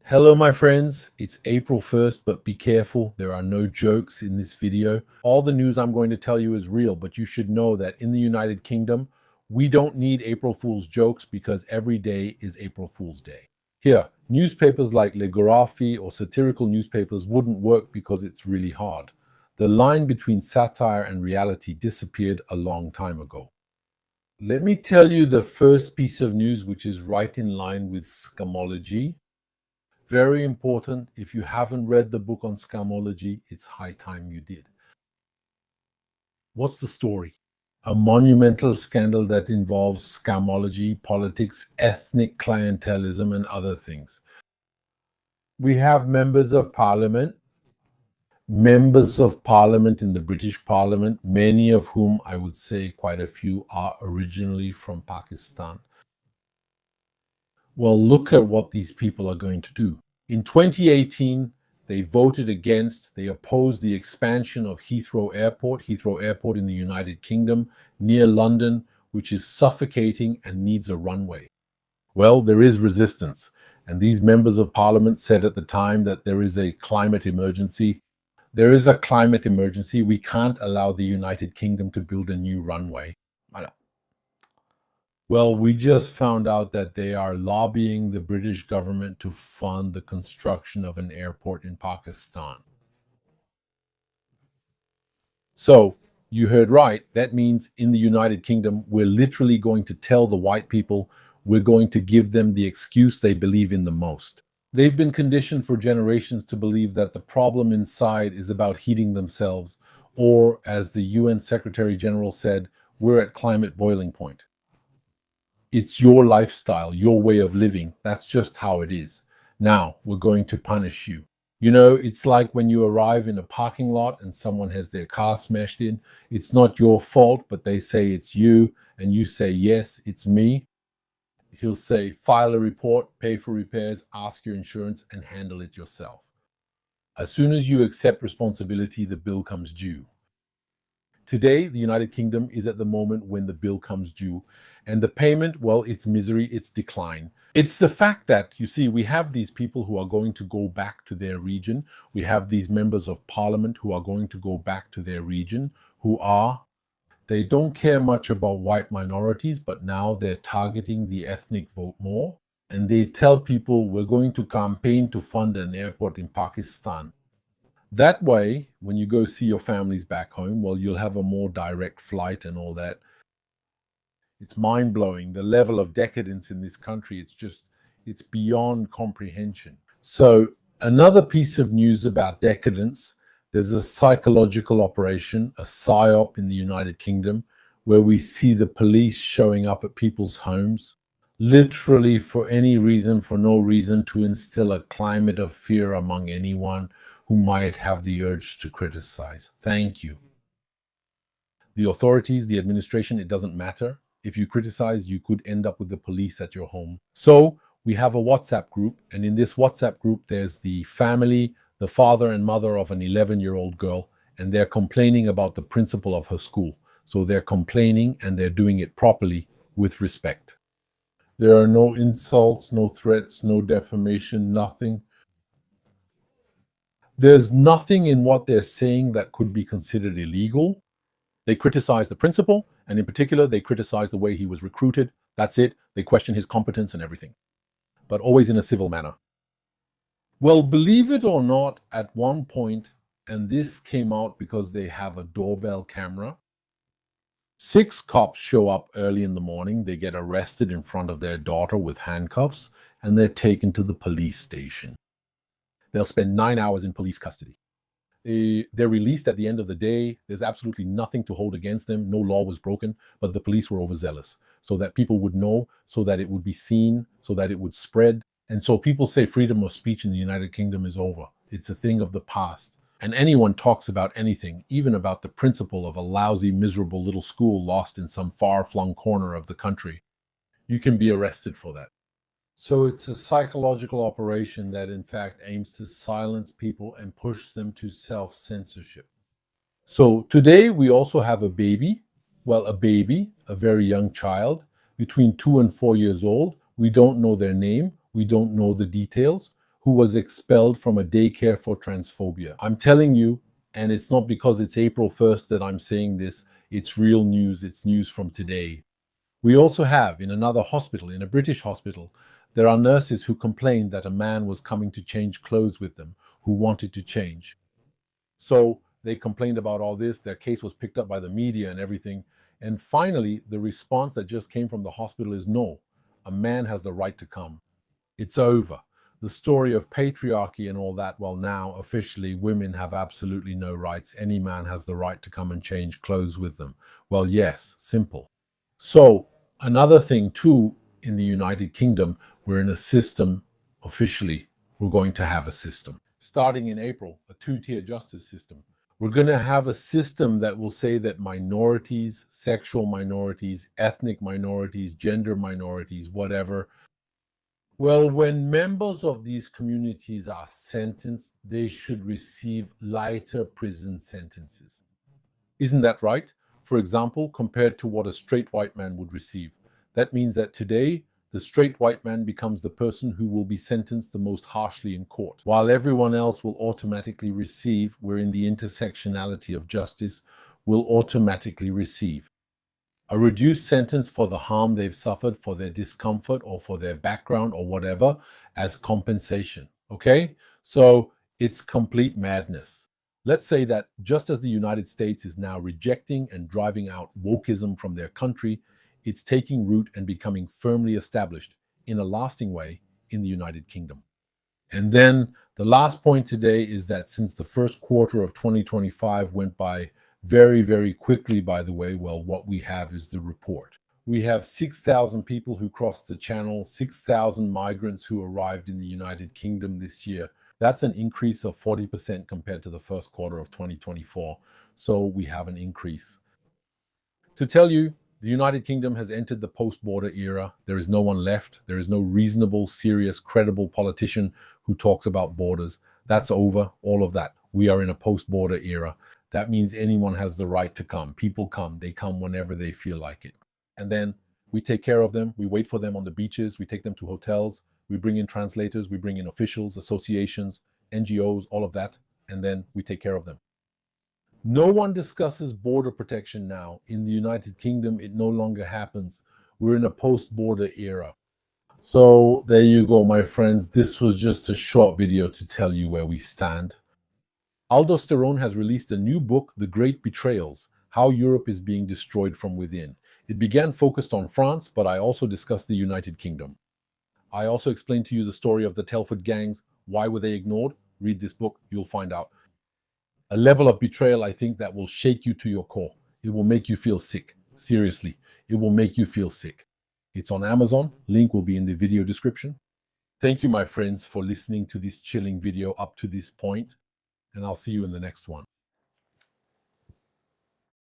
Hello, my friends. It's April 1st, but be careful. There are no jokes in this video. All the news I'm going to tell you is real, but you should know that in the United Kingdom, we don't need April Fool's jokes because every day is April Fool's Day. Here, newspapers like Le Graphi or satirical newspapers wouldn't work because it's really hard. The line between satire and reality disappeared a long time ago. Let me tell you the first piece of news, which is right in line with Scamology. Very important. If you haven't read the book on Scamology, it's high time you did. What's the story? A monumental scandal that involves scamology, politics, ethnic clientelism, and other things. We have members of parliament in the British Parliament, many of whom I would say quite a few are originally from Pakistan. Well, look at what these people are going to do. In 2018, they opposed the expansion of Heathrow Airport in the United Kingdom, near London, which is suffocating and needs a runway. Well, there is resistance, and these members of parliament said at the time that there is a climate emergency. There is a climate emergency. We can't allow the United Kingdom to build a new runway. Well, we just found out that they are lobbying the British government to fund the construction of an airport in Pakistan. So, you heard right. That means in the United Kingdom, we're literally going to tell the white people we're going to give them the excuse they believe in the most. They've been conditioned for generations to believe that the problem inside is about heating themselves, or as the UN Secretary General said, we're at climate boiling point. It's your lifestyle, your way of living. That's just how it is. Now we're going to punish you. You know, it's like when you arrive in a parking lot and someone has their car smashed in. It's not your fault, but they say it's you, and you say, yes, it's me. He'll say, file a report, pay for repairs, ask your insurance, and handle it yourself. As soon as you accept responsibility, the bill comes due. Today, the United Kingdom is at the moment when the bill comes due. And the payment, well, it's misery, it's decline. It's the fact that, you see, we have these people who are going to go back to their region. We have these members of parliament who are going to go back to their region, they don't care much about white minorities, but now they're targeting the ethnic vote more. And they tell people, we're going to campaign to fund an airport in Pakistan. That way, when you go see your families back home, well, you'll have a more direct flight and all that. It's mind-blowing, the level of decadence in this country. It's beyond comprehension. So another piece of news about decadence, there's a psychological operation, a PSYOP in the United Kingdom, where we see the police showing up at people's homes, literally for any reason, for no reason, to instill a climate of fear among anyone who might have the urge to criticize. Thank you. The authorities, the administration, it doesn't matter. If you criticize, you could end up with the police at your home. So we have a WhatsApp group, and in this WhatsApp group, there's the family, the father and mother of an 11-year-old girl, and they're complaining about the principal of her school. So they're complaining, and they're doing it properly with respect. There are no insults, no threats, no defamation, nothing. There's nothing in what they're saying that could be considered illegal. They criticize the principal, and in particular, they criticize the way he was recruited. That's it. They question his competence and everything, but always in a civil manner. Well, believe it or not, at one point, and this came out because they have a doorbell camera, 6 cops show up early in the morning. They get arrested in front of their daughter with handcuffs, and they're taken to the police station. They'll spend 9 hours in police custody. They're released at the end of the day. There's absolutely nothing to hold against them. No law was broken, but the police were overzealous so that people would know, so that it would be seen, so that it would spread. And so people say freedom of speech in the United Kingdom is over. It's a thing of the past. And anyone talks about anything, even about the principal of a lousy, miserable little school lost in some far-flung corner of the country, you can be arrested for that. So it's a psychological operation that in fact aims to silence people and push them to self-censorship. So today we also have a baby, a very young child, between 2 and 4 years old. We don't know their name. We don't know the details. who was expelled from a daycare for transphobia. I'm telling you, and it's not because it's April 1st that I'm saying this, it's real news, it's news from today. We also have in another hospital, in a British hospital, there are nurses who complained that a man was coming to change clothes with them, who wanted to change. So they complained about all this. Their case was picked up by the media and everything. And finally, the response that just came from the hospital is no, a man has the right to come. It's over. The story of patriarchy and all that, well, now officially women have absolutely no rights. Any man has the right to come and change clothes with them. Well, yes, simple. So, another thing too, in the United Kingdom, we're in a system, officially, we're going to have a system. Starting in April, a two-tier justice system. We're going to have a system that will say that minorities, sexual minorities, ethnic minorities, gender minorities, whatever, well, when members of these communities are sentenced, they should receive lighter prison sentences. Isn't that right? For example, compared to what a straight white man would receive. That means that today, the straight white man becomes the person who will be sentenced the most harshly in court, while everyone else will automatically receive, we're in the intersectionality of justice, will automatically receive a reduced sentence for the harm they've suffered, for their discomfort or for their background or whatever, as compensation. Okay? So it's complete madness. Let's say that just as the United States is now rejecting and driving out wokeism from their country, it's taking root and becoming firmly established in a lasting way in the United Kingdom. And then the last point today is that since the first quarter of 2025 went by very, very quickly, by the way, well, what we have is the report. We have 6,000 people who crossed the channel, 6,000 migrants who arrived in the United Kingdom this year. That's an increase of 40% compared to the first quarter of 2024. So we have an increase. To tell you, the United Kingdom has entered the post-border era. There is no one left. There is no reasonable, serious, credible politician who talks about borders. That's over, all of that. We are in a post-border era. That means anyone has the right to come. People come. They come whenever they feel like it. And then we take care of them. We wait for them on the beaches. We take them to hotels. We bring in translators. We bring in officials, associations, NGOs, all of that. And then we take care of them. No one discusses border protection now. In the United Kingdom, it no longer happens. We're in a post-border era. So there you go, my friends. This was just a short video to tell you where we stand. Aldosterone has released a new book, The Great Betrayals, How Europe is Being Destroyed from Within. It began focused on France, but I also discussed the United Kingdom. I also explained to you the story of the Telford gangs. Why were they ignored? Read this book, you'll find out. A level of betrayal, I think, that will shake you to your core. It will make you feel sick. Seriously, it will make you feel sick. It's on Amazon. Link will be in the video description. Thank you, my friends, for listening to this chilling video up to this point, and I'll see you in the next one.